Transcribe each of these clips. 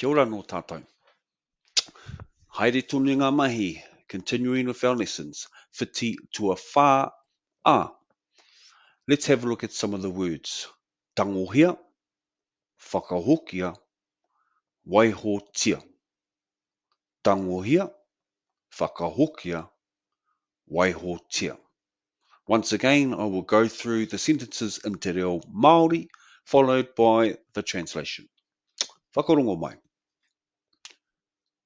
Kia ora no tātou. Haere tonu ngā mahi, continuing with our lessons, whiti tua whā a. Let's have a look at some of the words. Tangohia, Whakahokia, Whakahokia. Tangohia, Whakahokia, Whakahokia. Once again, I will go through the sentences in te reo Māori, followed by the translation. Whakarongo mai.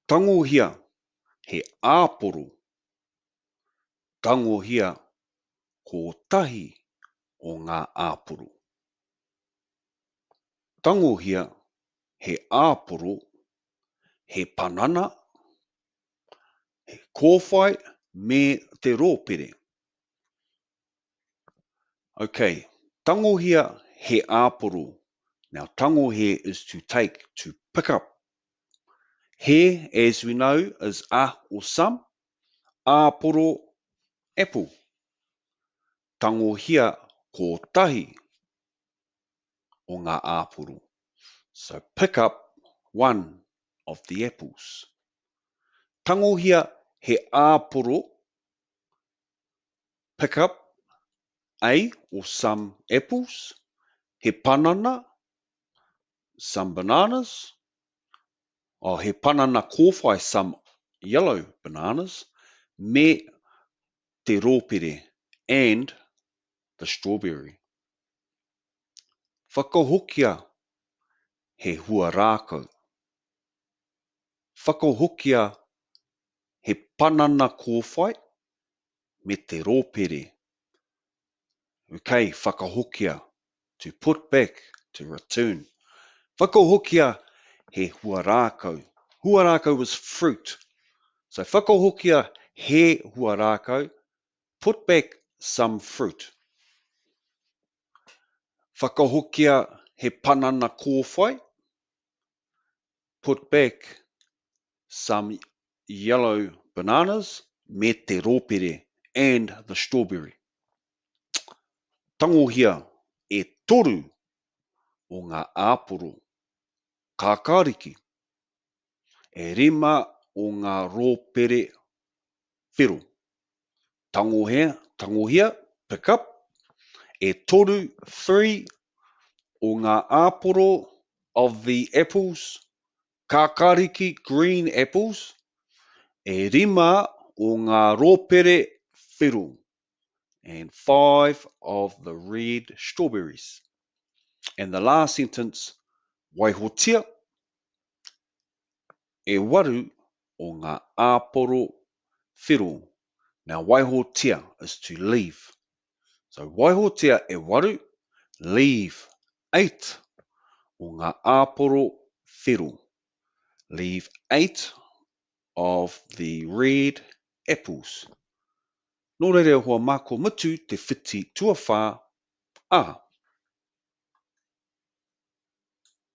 Tangohia, he āporo. Tangohia, ko tahi o ngā āporo. Tangohia, he āporo, he panana, he kōwhai me te rōpere. Okay, tangohia, he āporo. Now, tangohia is to take, to pick up. He, as we know, is a or some. Āporo, apple. Tangohia, ko tahi o ngā āporo. So pick up one of the apples. Tangohia, he āporo. Pick up a or some apples. He panana, some bananas. Or he panana kōwhai, some yellow bananas. Me te rōpere, and the strawberry. Whakahokia, he huarākau. Whakahokia, he panana kōwhai, me te rōpere. Okay, whakahokia, to put back, to return. Whakahokia, he huarākau. Huarākau is fruit. So whakahokia, he huarākau, put back some fruit. Whakahokia, he panana kōwhai, put back some yellow bananas, me te rōpere, and the strawberry. Tangohia, e toru o ngā āporo, kākāriki, e rima o ngā rōpere whiro. Tangohia, pick up, e toru, three, o ngā āporo of the apples, kākāriki, green apples, e rima o ngā rōpere whiro, and 5 of the red strawberries. And the last sentence, waihotia, e waru o ngā āporo whiro. Now, waihotia is to leave. So, waihotia e waru, leave 8 o ngā āporo whiro. Leave 8 of the red apples. Nō reira hoa mako mutu te whiti tua whā a.